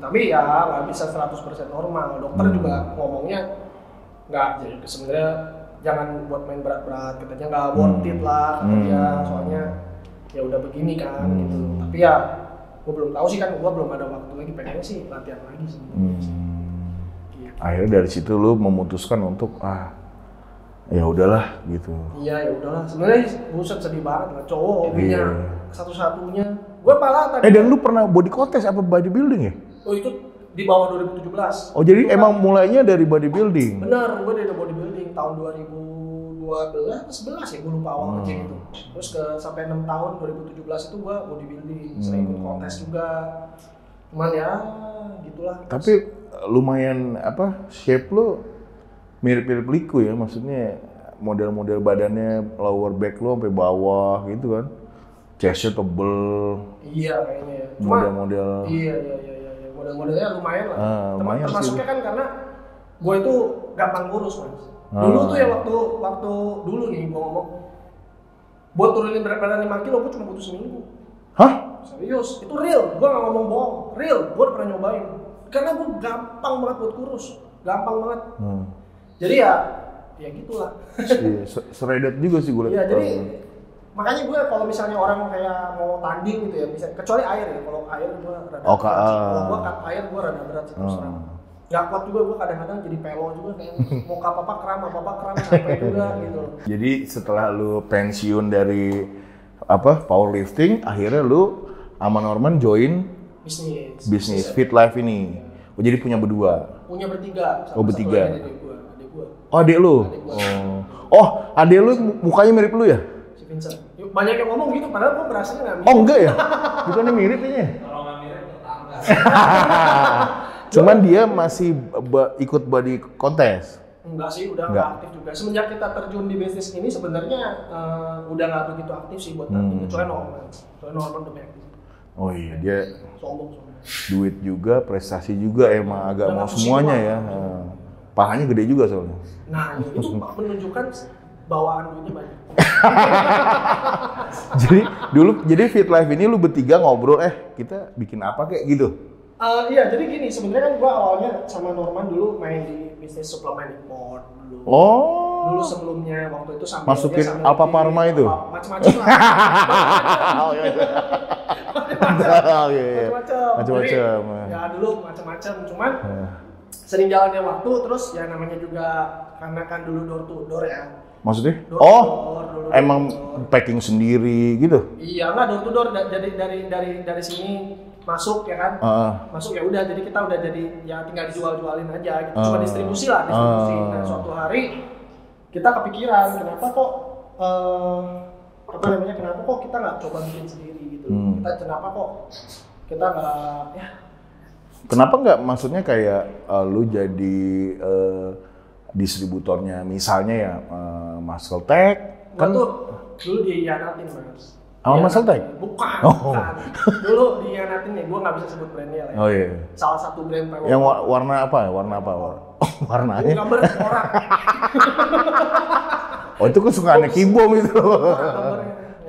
Tapi ya nggak bisa 100% normal. Dokter juga ngomongnya nggak, jadi sebenarnya jangan buat main berat-berat, katanya nggak worth it lah, katanya soalnya ya udah begini kan gitu. Tapi ya gua belum tahu sih kan, gua belum ada waktu lagi, pengennya sih latihan lagi sebenarnya. Akhirnya dari situ lu memutuskan untuk ya udahlah gitu. Iya ya udahlah. Sebenarnya buset sedih banget lah, cowok punya satu-satunya. Gue malah tadi. Dan lu pernah body contest apa bodybuilding ya? Oh itu Di bawah 2017. Oh jadi emang mulainya dari bodybuilding? Bener, gue dari bodybuilding tahun 2012 11 ya, gue lupa awal kecil itu. Terus sampai 6 tahun 2017 itu gue bodybuilding, sering ikut kontes juga. Cuman ya gitulah. Tapi lumayan shape lo mirip-mirip Liku ya, maksudnya model-model badannya lower back lo sampai bawah gitu kan. Chestnya tebel. Iya kayaknya ya. Model-model. Iya. Model-modelnya lumayan lah. Lumayan termasuknya kan karena gue itu gampang kurus Mas. Dulu tuh ya waktu dulu nih gue ngomong buat turunin berat badan 5 kilo gue cuma butuh seminggu. Hah? Serius, itu real, gue gak ngomong bohong, real, gue udah pernah nyobain. Karena gue gampang banget buat kurus, gampang banget. Jadi ya gitulah. Iya, shredded juga sih gue lihat. Iya, jadi makanya gue kalau misalnya orang kayak mau tanding gitu ya, kecuali air ya, kalau air gue rada berat. Kalau gue cut air gue rada berat sih terus terang. Gak kuat juga gue kadang-kadang jadi pelo juga kayak mau apa kram sampai juga gitu. Jadi setelah lu pensiun dari powerlifting, akhirnya lu sama Norman join bisnis Fit Life ini. Oh jadi punya berdua? Punya bertiga. Bertiga. Adik gue. Oh adik lu? Oh adik lu mukanya mirip lu ya? Si Vincent. Banyak yang ngomong gitu, padahal gue merasanya nggak mirip. Oh enggak ya? Bukannya mirip kayaknya? Kalau nggak mirip tetangga. Cuman dia masih ikut body kontes? Enggak sih, udah nggak aktif juga. Semenjak kita terjun di bisnis ini sebenarnya udah nggak begitu aktif sih buat tanding. Kecuali Norman udah aktif. Oh iya, dia sombong. Duit juga, prestasi juga emang agak mau semuanya ya. Pahanya gede juga soalnya. Nah, itu menunjukkan bawaan duitnya banyak. jadi Fit Life ini lu bertiga ngobrol, kita bikin apa kayak gitu? Iya, jadi gini, sebenarnya kan gua awalnya sama Norman dulu main di bisnis suplemen import dulu. Oh. Dulu sebelumnya waktu itu sambil masukin Alpha Pharma itu. Macam-macam lah. Oh iya. Macam-macam. Ya dulu macam-macam, cuman sering jalannya waktu, terus ya namanya juga karena kan dulu door to door ya. Maksudnya? Door emang packing sendiri gitu? Iya, enggak door to door dari sini masuk ya kan? Masuk ya udah, jadi kita udah jadi ya tinggal dijual-jualin aja gitu. Cuma distribusi. Nah, suatu hari kita kepikiran kenapa kok kenapa kok kita nggak coba bikin sendiri gitu. Kenapa kok kita nggak ya. Kenapa nggak, maksudnya kayak lu jadi distributornya misalnya ya Muscle Tech kan tuh dulu dihianatin Mas. Muscle Tech? Bukan. Dulu dihianatin ya, gue nggak bisa sebut brandnya lah ya. Oh iya. Salah satu brand PWO. Yang warna apa? Warnanya? Gambar orang. Oh itu kesukaannya Kibom itu.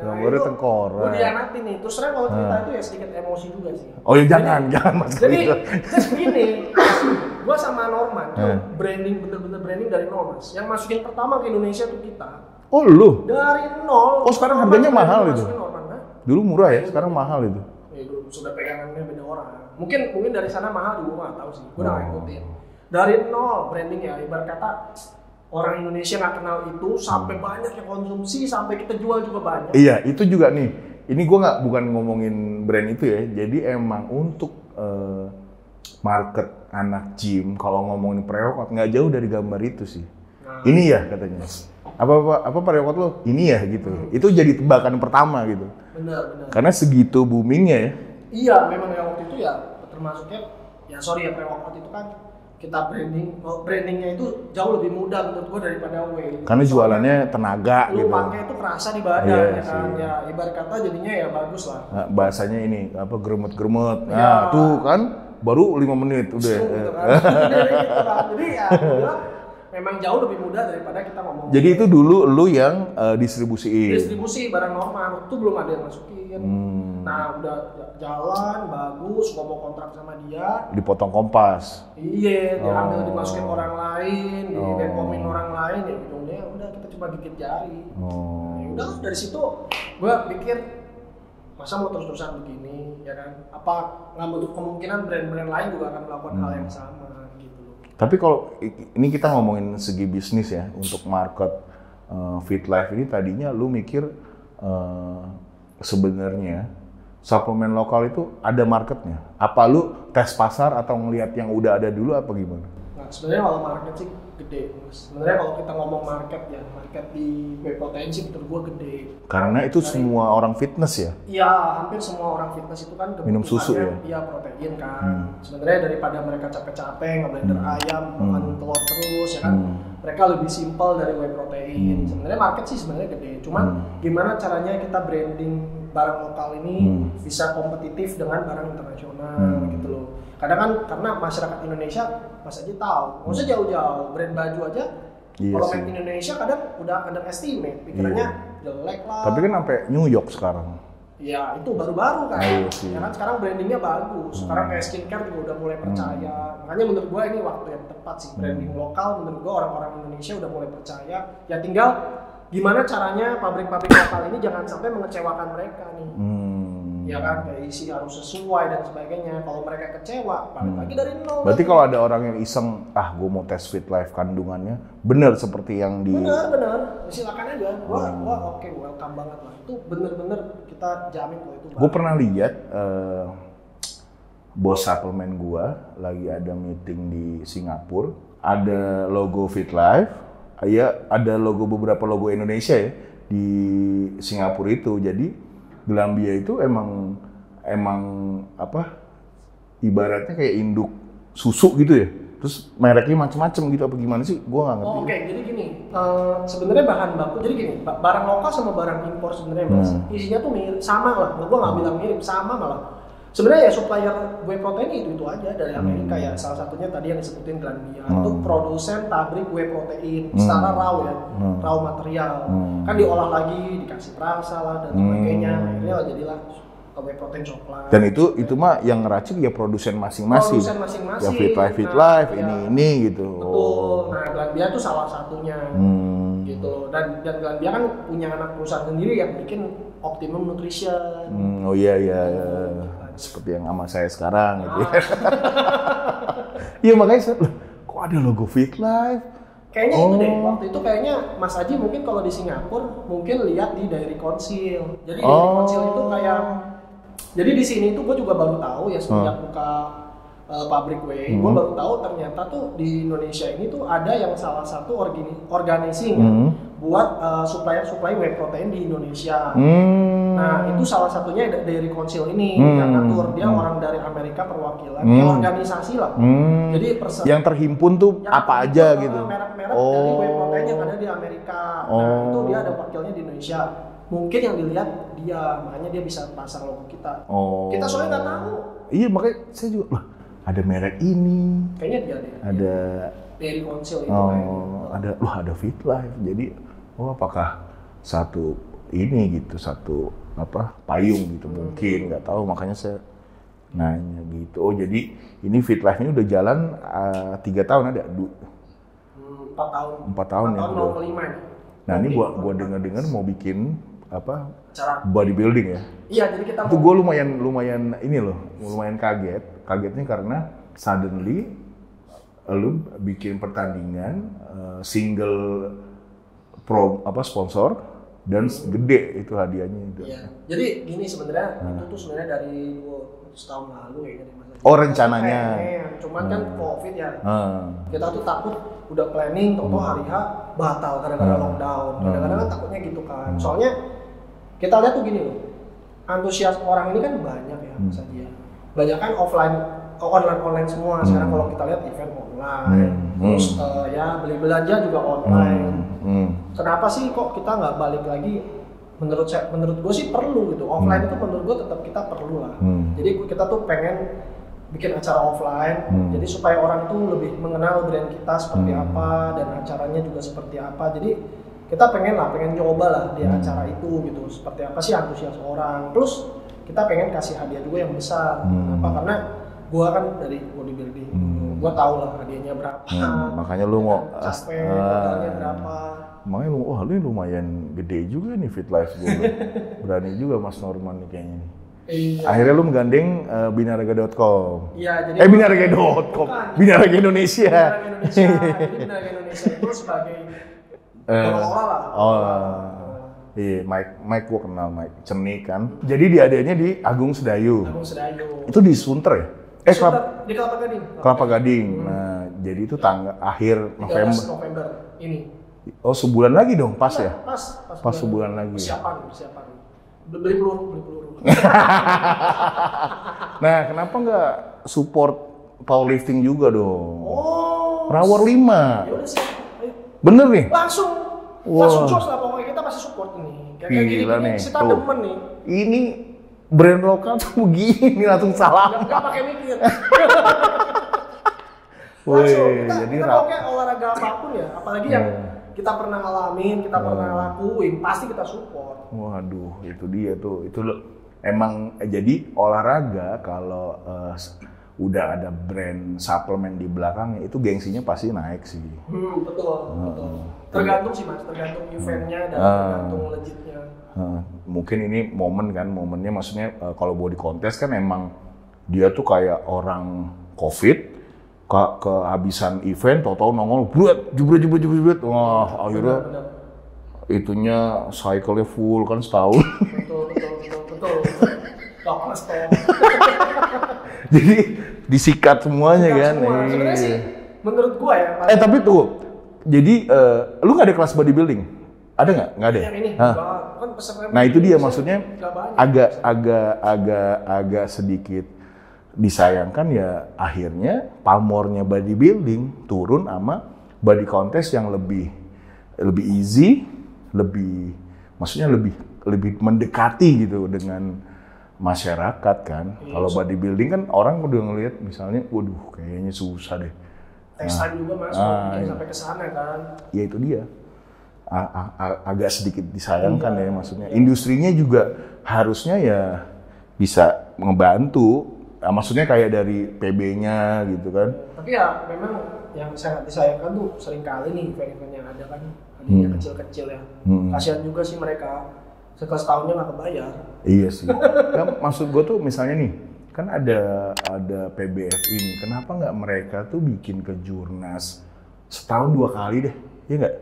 Gambarnya itu tengkorak. Gue dihianatin nih, terus terang kalau cerita itu ya sedikit emosi juga sih. Oh ya jangan Mas. Jadi gini, gue sama Norman bener-bener branding dari nol Mas. Yang masukin pertama ke Indonesia tuh kita. Oh lu? Dari nol. Oh sekarang harganya mahal itu? Norman, dulu murah ya, sekarang mahal itu? Ya dulu sudah pegangannya beda orang. Mungkin dari sana mahal juga gue nggak tahu sih. Gue udah ngikutin. Dari nol branding ya, ibarat kata orang Indonesia nggak kenal itu sampai banyak yang konsumsi, sampai kita jual juga banyak. Iya, itu juga nih. Ini gue bukan ngomongin brand itu ya. Jadi emang untuk market anak gym, kalau ngomongin pre-workout nggak jauh dari gambar itu sih. Ini ya katanya. Apa pre-workout lo? Ini ya gitu. Itu jadi tebakan pertama gitu. Benar. Karena segitu boomingnya ya. Iya, memang ya waktu itu ya termasuknya ya pre-workout itu kan kita brandingnya itu jauh lebih mudah menurut gua daripada whey. Karena jualannya tenaga lu gitu. Lu pakai itu kerasa di badan ya kan. Ya ibarat kata jadinya ya bagus lah. Nah, bahasanya ini gremet-gremet. Nah, tuh kan baru 5 menit udah. Gitu kan. Jadi ya memang jauh lebih mudah daripada kita ngomong. Jadi itu dulu lu yang distribusiin. Distribusi barang normal, itu belum ada yang masukin. Nah, udah jalan bagus, gua mau kontrak sama dia. Dipotong Kompas. Iya, diambil dimasukin orang lain, dibekomin orang lain, ya ujungnya udah kita cuma gigit jari. Ya udah dari situ gua pikir masa mau terus-terusan begini, ya kan? Apa nggak menutup kemungkinan brand-brand lain juga akan melakukan hal yang sama gitu loh. Tapi kalau ini kita ngomongin segi bisnis ya, untuk market Fit Life ini tadinya lu mikir sebenarnya suplemen lokal itu ada marketnya? Apa lu tes pasar atau ngelihat yang udah ada dulu apa gimana? Nah, sebenarnya kalau market sih gede, Mas. Sebenarnya kalau kita ngomong market ya, market di whey protein sih menurut gua gede. Karena itu semua orang fitness ya? Iya, hampir semua orang fitness itu kan minum susu ya? Iya, protein kan. Sebenarnya daripada mereka capek-capek nge-blender ayam, makan telur terus ya kan. Mereka lebih simpel dari whey protein. Sebenarnya market sih sebenarnya gede. Cuman gimana caranya kita branding barang lokal ini bisa kompetitif dengan barang internasional gitu loh. Kadang kan karena masyarakat Indonesia Mas aja tahu, nggak usah jauh-jauh, brand baju aja kalau main Indonesia kadang udah underestimate, pikirannya jelek lah. Tapi kan sampai New York sekarang. Ya itu baru-baru kan, ya kan sekarang brandingnya bagus, sekarang kayak skincare juga udah mulai percaya. Makanya menurut gua ini waktu yang tepat sih, branding lokal menurut gua orang-orang Indonesia udah mulai percaya. Ya tinggal gimana caranya pabrik-pabrik lokal ini jangan sampai mengecewakan mereka nih. Ya kan, kayak isi harus sesuai dan sebagainya. Kalau mereka kecewa, balik lagi dari nol. Berarti kalau ada orang yang iseng, gue mau tes Fit Life kandungannya, bener seperti yang di... Bener, silakan aja. Gua oke, welcome banget lah. Itu bener-bener kita jamin kalau itu. Gue pernah lihat bos suplemen gua lagi ada meeting di Singapura, ada logo Fit Life, ya ada beberapa logo Indonesia ya di Singapura itu. Jadi Glanbia itu emang apa ibaratnya kayak induk susu gitu ya. Terus mereknya macam-macam gitu apa gimana sih? Gua nggak ngerti. Oke, jadi gini, sebenarnya bahan baku. Jadi gini, barang lokal sama barang impor sebenarnya Mas, isinya tuh mirip, sama lah. Gua nggak bilang mirip, sama malah. Sebenarnya ya supplier whey protein itu aja dari Amerika ya. Salah satunya tadi yang disebutin Glanbia itu produsen pabrik whey protein secara raw ya, raw material. Kan diolah lagi, dikasih perasa lah dan sebagainya. Akhirnya jadilah whey protein coklat. Dan itu mah yang ngeracik ya produsen masing-masing. Ya Fit Life, ini gitu. Betul. Nah, Glanbia itu salah satunya. Gitu. Dan Glanbia kan punya anak perusahaan sendiri yang bikin Optimum Nutrition. Oh iya. Seperti yang sama saya sekarang gitu ya. Iya makanya kok ada logo Fit Life? Kayaknya itu deh, waktu itu kayaknya Mas Aji mungkin kalau di Singapura mungkin lihat di Dairy Council. Jadi Dairy Council itu kayak, jadi di sini tuh gue juga baru tahu ya semenjak buka pabrik whey, gue baru tahu ternyata tuh di Indonesia ini tuh ada yang salah satu organizing buat supply whey protein di Indonesia. Nah itu salah satunya dari Council ini yang ngatur, dia orang dari Amerika perwakilan, kayak organisasi lah. Jadi yang terhimpun tuh apa aja gitu? Merek-merek dari whey protein yang ada di Amerika. Nah itu dia ada wakilnya di Indonesia. Mungkin yang dilihat dia, makanya dia bisa pasang logo kita. Kita soalnya nggak tahu. Iya makanya saya juga ada merek ini. Kayaknya dia deh. Ada Dairy Council itu kayaknya. Ada Fit Life. Jadi apakah satu ini gitu, satu payung gitu mungkin, nggak tahu, makanya saya nanya gitu. Jadi ini Fit Life ini udah jalan 3 tahun ada? 4 tahun. 4 tahun ya. 4 tahun mau kelima ya. Nah ini gua dengar mau bikin bodybuilding ya. Iya, jadi kita itu gue lumayan kaget. Kagetnya karena suddenly lu bikin pertandingan single sponsor dan gede itu hadiahnya itu. Iya. Jadi gini sebenarnya itu tuh sebenarnya dari setahun lalu ya Mas. Rencananya. Cuman kan Covid ya. Kita tuh takut udah planning toto hari H batal gara-gara lockdown. Kadang-kadang kan takutnya gitu kan. Soalnya kita lihat tuh gini loh. Antusias orang ini kan banyak ya Mas Adi ya. Banyak kan online semua. Sekarang kalau kita lihat event online, terus ya beli belanja juga online. Kenapa sih kok kita nggak balik lagi? Menurut gue sih perlu gitu. Offline itu menurut gue tetap kita perlu lah. Jadi kita tuh pengen bikin acara offline. Jadi supaya orang tuh lebih mengenal brand kita seperti apa dan acaranya juga seperti apa. Jadi kita pengen nyoba lah di acara itu gitu. Seperti apa sih antusias orang. Plus kita pengen kasih hadiah juga yang besar. Kenapa? Karena gua kan dari bodybuilding. Gua tahu lah hadiahnya berapa. Makanya lu mau capek, modalnya berapa. Makanya lu lumayan gede juga nih Fit Life gua. Berani juga Mas Norman nih kayaknya nih. Iya. Akhirnya lu menggandeng binaraga.com. Iya, jadi binaraga.com. Binaraga Indonesia. Jadi Binaraga Indonesia itu sebagai pengelola lah. Iya, Mike gua kenal Mike. Cenik kan. Jadi diadainnya di Agung Sedayu. Agung Sedayu. Itu di Sunter ya? Di Kelapa Gading. Kelapa Gading. Nah, jadi itu akhir November. November ini. Oh, sebulan lagi dong, pas ya? Pas sebulan lagi. Persiapan. Beli peluru. Nah, kenapa nggak support powerlifting juga dong? Oh. Rawor 5. Ya udah siap. Ayo. Bener nih? Langsung jos lah pokoknya, kita pasti support ini. Kayak gini nih. kita demen nih. Ini brand lokal tuh begini langsung salah. Nggak pakai mikir. Langsung, kita pokoknya olahraga apapun ya, apalagi yang kita pernah alamin, kita pernah lakuin, pasti kita support. Waduh, itu dia tuh. Itu emang jadi olahraga kalau udah ada brand suplemen di belakangnya itu gengsinya pasti naik sih. Betul. Tergantung sih Mas, tergantung eventnya dan tergantung legitnya. Mungkin ini momennya maksudnya kalau body contest kan emang dia tuh kayak orang COVID kehabisan event, tahu-tahu nongol, jebret, wah akhirnya itunya cycle-nya full kan setahun. Betul. Jadi disikat semuanya kan. Sebenarnya sih menurut gua ya. Tapi tuh, jadi lu nggak ada kelas bodybuilding? Ada nggak? Nggak ada. Yang ini, kan nah itu dia maksudnya agak sedikit disayangkan ya akhirnya pamornya bodybuilding turun sama body contest yang lebih easy, maksudnya lebih mendekati gitu dengan masyarakat kan. Kalau bodybuilding kan orang udah ngelihat misalnya, waduh kayaknya susah deh. Time juga Mas, bikin sampai ke sana kan. Ya itu dia. Agak sedikit disayangkan ya maksudnya. Industrinya juga harusnya ya bisa ngebantu. Maksudnya kayak dari PB-nya gitu kan. Tapi ya memang yang sangat disayangkan tuh sering kali nih event-event yang ada kan adanya kecil-kecil ya. Kasihan juga sih mereka, sekelas tahunnya nggak kebayar. Iya sih. Kan maksud gue tuh misalnya nih, kan ada PBF ini, kenapa nggak mereka tuh bikin kejurnas setahun 2 kali deh, iya nggak?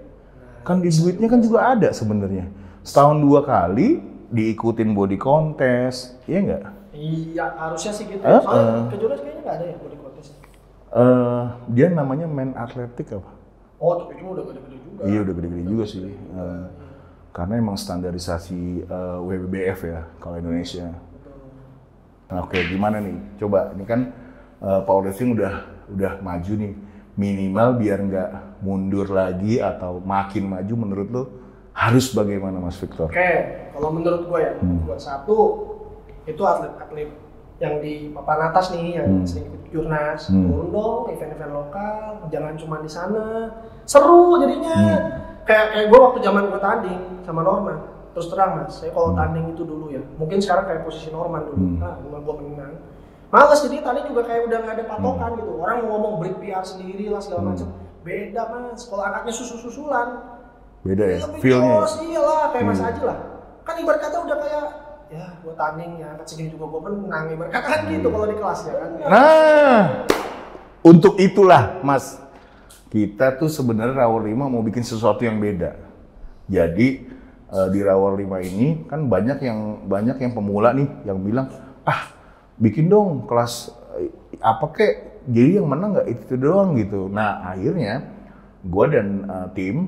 Kan di duitnya kan juga ada sebenarnya. Setahun 2 kali diikutin body contest, iya nggak? Iya, harusnya sih gitu. Soalnya kejurnas kayaknya nggak ada ya body contest. Dia namanya Men Atletik apa? Oh, tapi itu udah gede-gede juga. Iya, udah gede-gede juga sih. Karena emang standarisasi WBBF ya kalau Indonesia. Nah, oke, gimana nih? Coba, ini kan powerlifting udah maju nih. Minimal biar nggak mundur lagi atau makin maju menurut lo harus bagaimana Mas Victor? Oke, kalau menurut gue ya, buat satu itu atlet-atlet yang di papan atas nih yang sering ikut jurnas, turun dong event-event lokal, jangan cuma di sana, seru jadinya. Kayak gue waktu zaman gue tanding sama Norman, terus terang Mas, saya kalau tanding itu dulu ya, mungkin sekarang kayak posisi Norman dulu, gue menang, males jadi tanding juga kayak udah nggak ada patokan gitu, orang mau ngomong break PR sendiri lah segala macam, beda Mas, kalau anaknya susulan, beda ya, feel-nya. Iyalah kayak Mas Aji lah, kan ibarat kata udah kayak ya gue tanding ya angkat segini juga gue menang ibarat kata kan gitu kalau di kelas ya kan. Nah, untuk itulah Mas, kita tuh sebenarnya Rawor 5 mau bikin sesuatu yang beda. Jadi di Rawor 5 ini kan banyak yang pemula nih yang bilang, bikin dong kelas apa kek, jadi yang menang nggak itu doang gitu. Nah akhirnya gue dan tim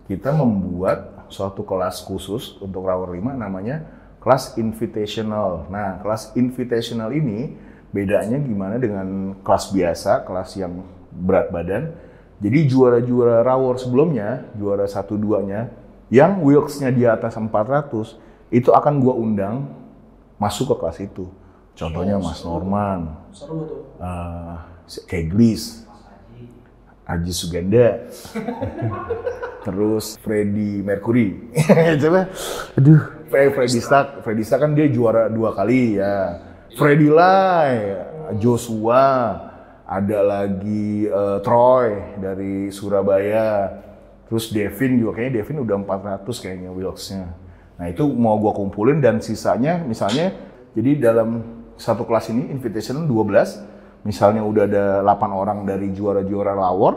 kita membuat suatu kelas khusus untuk Rawor 5 namanya kelas invitational. Nah, kelas invitational ini bedanya gimana dengan kelas biasa, kelas yang berat badan. Jadi juara-juara Rawor sebelumnya, juara 1-2-nya, yang wilks-nya di atas 400, itu akan gua undang masuk ke kelas itu. Contohnya Mas Norman, seru tuh. Keglis, Aji Suganda, terus Freddy Mercury. Coba, aduh. Freddy Stark kan dia juara 2 kali ya. Freddy Lai, Joshua, ada lagi Troy dari Surabaya. Terus Devin juga, kayaknya Devin udah 400 kayaknya wilks-nya. Nah itu mau gua kumpulin dan sisanya misalnya, jadi dalam satu kelas ini Invitational 12, misalnya udah ada 8 orang dari juara-juara Rawor,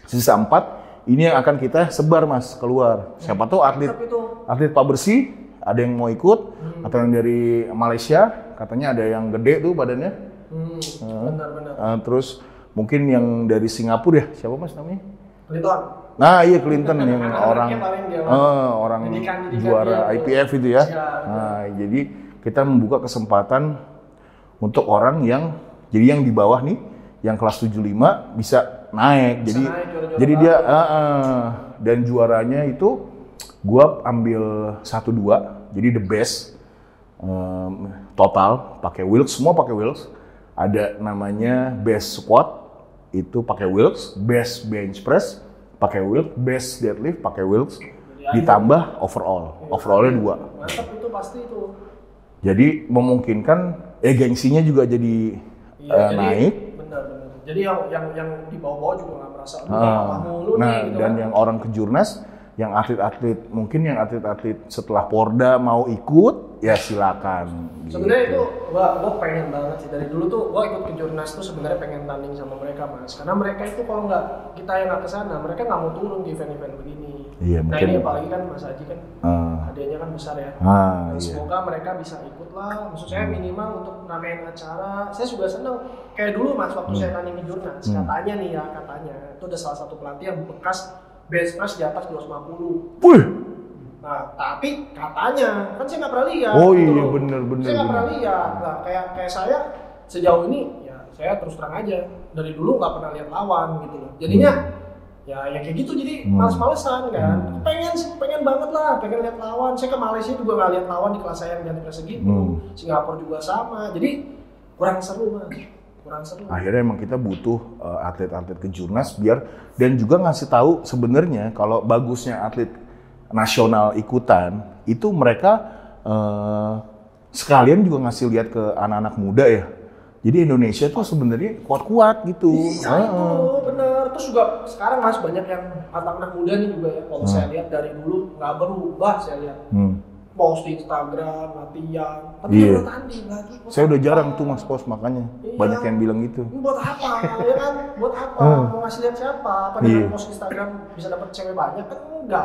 sisa 4 ini yang akan kita sebar Mas keluar. Siapa tahu atlet Pak Bersih ada yang mau ikut, atau yang dari Malaysia katanya ada yang gede tuh badannya. Benar-benar. Terus mungkin yang dari Singapura ya, siapa Mas namanya? Clinton. Nah iya Clinton yang orang Didikan juara dia, IPF itu ya. Ya, Nah jadi kita membuka kesempatan untuk orang yang jadi yang di bawah nih, yang kelas 75 bisa naik. Jadi dia dan juaranya itu gua ambil 1-2, jadi the best total pakai Wilks, semua pakai Wilks. Ada namanya best squat itu pakai Wilks, best bench press pakai Wilks, best deadlift pakai Wilks, ditambah overallnya 2. Mantap itu pasti itu. Jadi memungkinkan gengsinya juga jadi naik. Benar. Jadi yang di bawah-bawah juga nggak merasa mulu nah, nih gitu dan kan. yang orang ke Jurnas, yang atlet-atlet mungkin yang atlet-atlet setelah Porda mau ikut ya silakan. Sebenarnya itu gua pengen banget sih dari dulu tuh gua ikut ke Jurnas tuh sebenarnya pengen tanding sama mereka Mas, karena mereka itu kalau nggak kita yang nggak kesana mereka nggak mau turun di event-event begini. Iya, nah mungkin. ini apalagi kan Mas Haji kan hadiahnya kan besar ya. Semoga mereka bisa ikut lah. Maksud saya minimal untuk ramein acara. Saya juga seneng. Kayak dulu Mas waktu saya tanding di Jurnas, katanya nih ya itu ada salah satu pelatih yang bekas bench press di atas 250. Wih. Nah, tapi katanya kan saya nggak pernah lihat. Oh gitu iya loh. bener. Saya nggak pernah lihat. Nah, kayak saya sejauh ini ya saya terus terang aja dari dulu nggak pernah lihat lawan gitu loh. Jadinya ya kayak gitu jadi males-malesan kan. Pengen banget lah, pengen lihat lawan. Saya ke Malaysia juga nggak lihat lawan di kelas saya yang kelas segitu. Singapura juga sama. Jadi kurang seru Mas. Akhirnya emang kita butuh atlet-atlet ke Jurnas biar dan juga ngasih tahu sebenarnya kalau bagusnya atlet nasional ikutan itu mereka sekalian juga ngasih lihat ke anak-anak muda ya. Jadi Indonesia tuh sebenarnya kuat-kuat gitu. Iya itu bener. Terus juga sekarang Mas banyak yang anak-anak muda nih juga ya. Kalau saya lihat dari dulu nggak berubah saya lihat. Post di Instagram, latihan, tapi bertanding lagi. Saya udah jarang tuh Mas post makanya. Banyak yang bilang gitu. Buat apa? Ya kan? Buat apa? Mau ngasih lihat siapa? Apa dengan post Instagram bisa dapat cewek banyak kan enggak.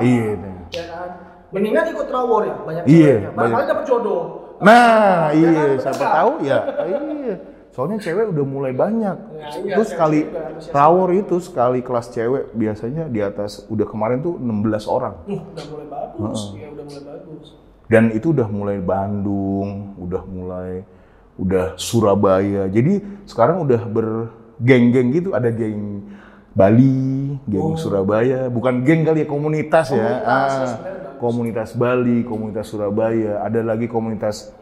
Ya kan? Mendingan ikut Rawor ya, banyak ceweknya. Barangkali dapat jodoh. Nah, siapa tahu ya. Soalnya cewek udah mulai banyak. Terus sekali Rawor itu sekali kelas cewek biasanya di atas udah kemarin tuh 16 orang. Udah mulai bagus. Ya udah mulai bagus. Dan itu udah mulai Bandung, udah Surabaya. Jadi sekarang udah bergeng-geng gitu, ada geng Bali, geng Surabaya, bukan geng kali ya, komunitas ya. Komunitas Bali, komunitas Surabaya, ada lagi komunitas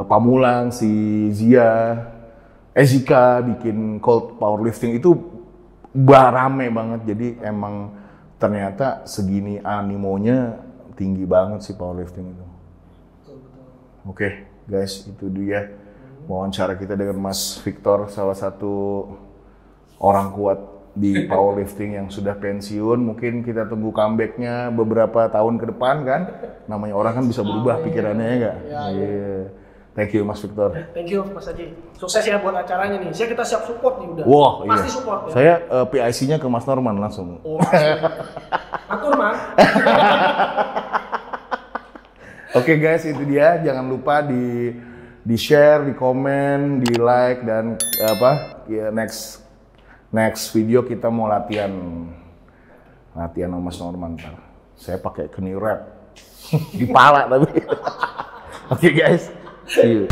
Pamulang, si Zika bikin cold powerlifting itu rame banget. Jadi emang ternyata segini animonya tinggi banget sih powerlifting itu. Oke, guys, itu dia wawancara kita dengan Mas Victor, salah satu orang kuat di powerlifting yang sudah pensiun. Mungkin kita tunggu comeback-nya beberapa tahun ke depan kan. Namanya orang kan bisa berubah pikirannya ya nggak? Iya. Thank you Mas Victor. Thank you Mas Haji. Sukses ya buat acaranya nih. Kita siap support nih udah. Wah, pasti support ya. Saya PIC-nya ke Mas Norman langsung. Atur Man. Oke guys, itu dia. Jangan lupa di share, di komen, di like dan next video kita mau latihan sama Mas Norman. Saya pakai knee wrap di pala tapi. Oke guys, see you.